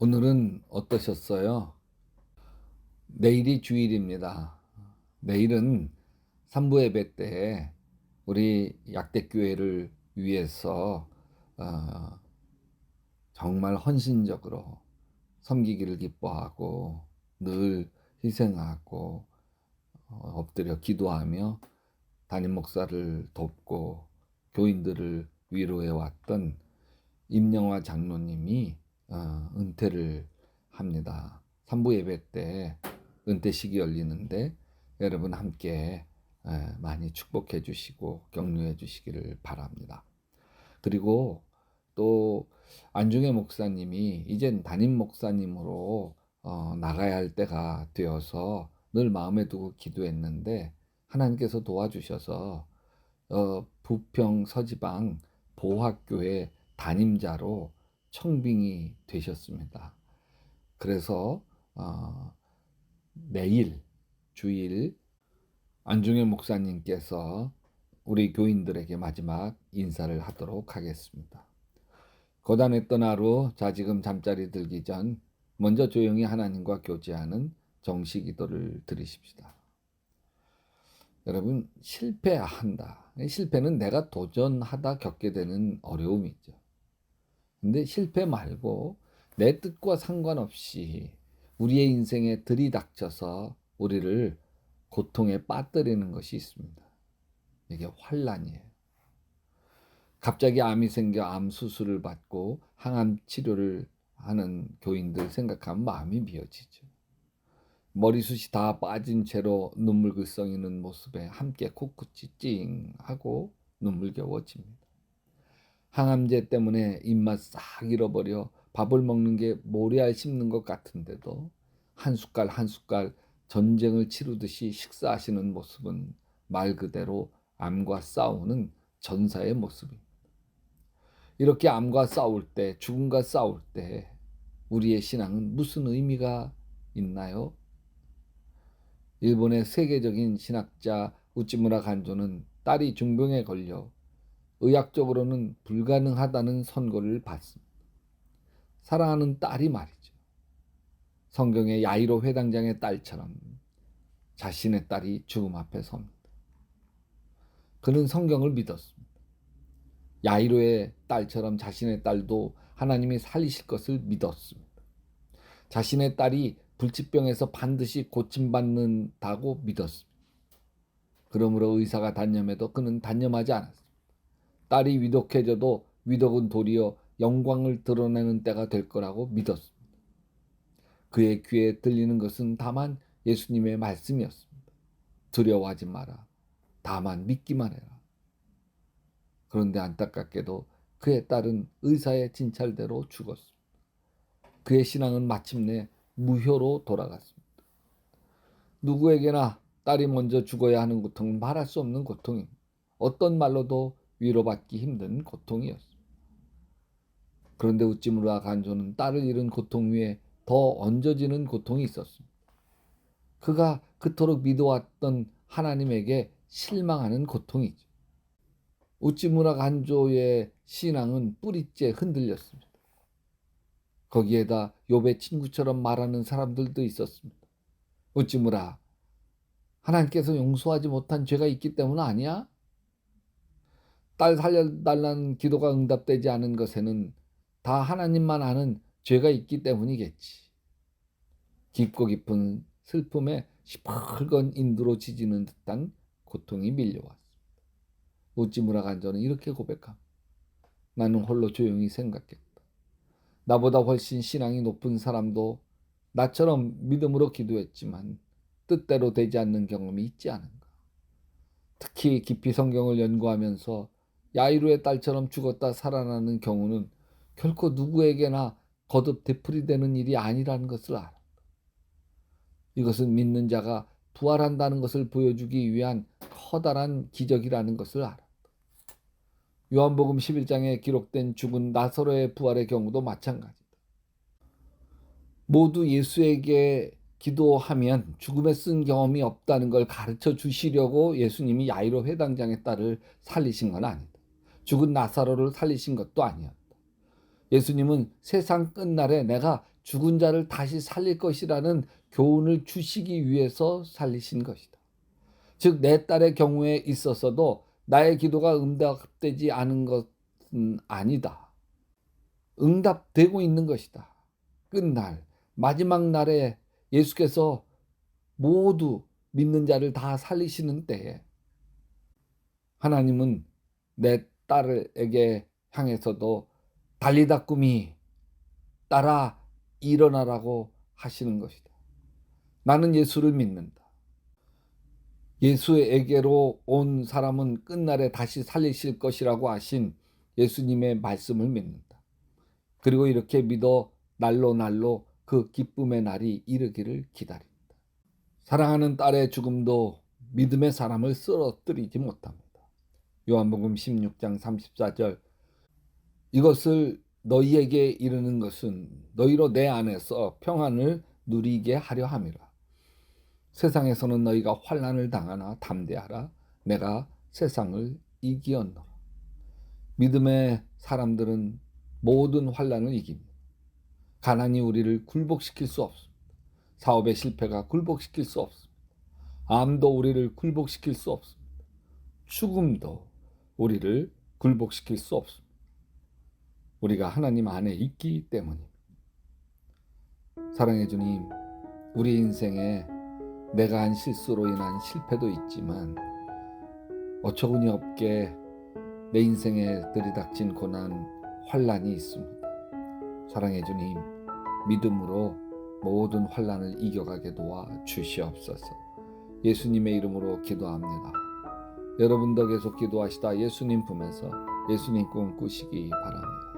오늘은 어떠셨어요? 내일이 주일입니다. 내일은 삼부 예배 때 우리 약대교회를 위해서 어, 정말 헌신적으로 섬기기를 기뻐하고 늘 희생하고 엎드려 기도하며 담임 목사를 돕고 교인들을 위로해 왔던 임영화 장로님이 은퇴를 합니다. 삼부 예배 때 은퇴식이 열리는데 여러분 함께 많이 축복해 주시고 격려해 주시기를 바랍니다. 그리고 또 안중회 목사님이 이젠 담임 목사님으로 나가야 할 때가 되어서 늘 마음에 두고 기도했는데 하나님께서 도와주셔서 부평 서지방 보학교회 담임자로 청빙이 되셨습니다. 그래서 내일 주일 안중회 목사님께서 우리 교인들에게 마지막 인사를 하도록 하겠습니다. 고단했던 하루, 자 지금 잠자리 들기 전 먼저 조용히 하나님과 교제하는 정시 기도를 드리십시다. 여러분, 실패한다. 실패는 내가 도전하다 겪게 되는 어려움이죠. 근데 실패 말고 내 뜻과 상관없이 우리의 인생에 들이닥쳐서 우리를 고통에 빠뜨리는 것이 있습니다. 이게 환난이에요. 갑자기 암이 생겨 암 수술을 받고 항암 치료를 하는 교인들 생각하면 마음이 미어지죠. 머리숱이 다 빠진 채로 눈물 글썽이는 모습에 함께 코끝이 찡 하고 눈물겨워집니다. 항암제 때문에 입맛 싹 잃어버려 밥을 먹는 게 모래알 씹는 것 같은데도 한 숟갈 한 숟갈 전쟁을 치르듯이 식사하시는 모습은 말 그대로 암과 싸우는 전사의 모습입니다. 이렇게 암과 싸울 때, 죽음과 싸울 때 우리의 신앙은 무슨 의미가 있나요? 일본의 세계적인 신학자 우찌무라 간조는 딸이 중병에 걸려 의학적으로는 불가능하다는 선고를 받습니다. 사랑하는 딸이 말이죠. 성경의 야이로 회당장의 딸처럼 자신의 딸이 죽음 앞에 섭니다. 그는 성경을 믿었습니다. 야이로의 딸처럼 자신의 딸도 하나님이 살리실 것을 믿었습니다. 자신의 딸이 불치병에서 반드시 고침받는다고 믿었습니다. 그러므로 의사가 단념해도 그는 단념하지 않았습니다. 딸이 위독해져도 위독은 도리어 영광을 드러내는 때가 될 거라고 믿었습니다. 그의 귀에 들리는 것은 다만 예수님의 말씀이었습니다. 두려워하지 마라. 다만 믿기만 해라. 그런데 안타깝게도 그의 딸은 의사의 진찰대로 죽었습니다. 그의 신앙은 마침내 무효로 돌아갔습니다. 누구에게나 딸이 먼저 죽어야 하는 고통은 말할 수 없는 고통입니다. 어떤 말로도 위로받기 힘든 고통이었습니다. 그런데 우찌무라 간조는 딸을 잃은 고통 위에 더 얹어지는 고통이 있었습니다. 그가 그토록 믿어왔던 하나님에게 실망하는 고통이죠. 우찌무라 간조의 신앙은 뿌리째 흔들렸습니다. 거기에다 욥의 친구처럼 말하는 사람들도 있었습니다. 우찌무라, 하나님께서 용서하지 못한 죄가 있기 때문 아니야? 딸 살려달라는 기도가 응답되지 않은 것에는 다 하나님만 아는 죄가 있기 때문이겠지. 깊고 깊은 슬픔에 시뻘건 인두로 지지는 듯한 고통이 밀려왔습니다. 우찌무라 간조는 이렇게 고백합니다. 나는 홀로 조용히 생각했다. 나보다 훨씬 신앙이 높은 사람도 나처럼 믿음으로 기도했지만 뜻대로 되지 않는 경험이 있지 않은가. 특히 깊이 성경을 연구하면서 야이로의 딸처럼 죽었다 살아나는 경우는 결코 누구에게나 거듭 되풀이되는 일이 아니라는 것을 알았다. 이것은 믿는 자가 부활한다는 것을 보여주기 위한 커다란 기적이라는 것을 알았다. 요한복음 11장에 기록된 죽은 나사로의 부활의 경우도 마찬가지다. 모두 예수에게 기도하면 죽음에 쓴 경험이 없다는 걸 가르쳐 주시려고 예수님이 야이로 회당장의 딸을 살리신 건 아니다. 죽은 나사로를 살리신 것도 아니었다. 예수님은 세상 끝날에 내가 죽은 자를 다시 살릴 것이라는 교훈을 주시기 위해서 살리신 것이다. 즉 내 딸의 경우에 있어서도 나의 기도가 응답되지 않은 것은 아니다. 응답되고 있는 것이다. 끝날 마지막 날에 예수께서 모두 믿는 자를 다 살리시는 때에 하나님은 내 딸에게 향해서도 달리다 꿈이 딸아 일어나라고 하시는 것이다. 나는 예수를 믿는다. 예수에게로 온 사람은 끝날에 다시 살리실 것이라고 하신 예수님의 말씀을 믿는다. 그리고 이렇게 믿어 날로 그 기쁨의 날이 이르기를 기다린다. 사랑하는 딸의 죽음도 믿음의 사람을 쓰러뜨리지 못합니다. 요한복음 16장 34절 이것을 너희에게 이르는 것은 너희로 내 안에서 평안을 누리게 하려 함이라. 세상에서는 너희가 환난을 당하나 담대하라. 내가 세상을 이기었노라. 믿음의 사람들은 모든 환난을 이깁니다. 가난이 우리를 굴복시킬 수 없습니다. 사업의 실패가 굴복시킬 수 없습니다. 암도 우리를 굴복시킬 수 없습니다. 죽음도 우리를 굴복시킬 수 없습니다. 우리가 하나님 안에 있기 때문입니다. 사랑해 주님, 우리 인생에 내가 한 실수로 인한 실패도 있지만 어처구니 없게 내 인생에 들이닥친 고난, 환난이 있습니다. 사랑해 주님, 믿음으로 모든 환난을 이겨가게 도와 주시옵소서. 예수님의 이름으로 기도합니다. 여러분도 계속 기도하시다 예수님 품에서 예수님 꿈 꾸시기 바랍니다.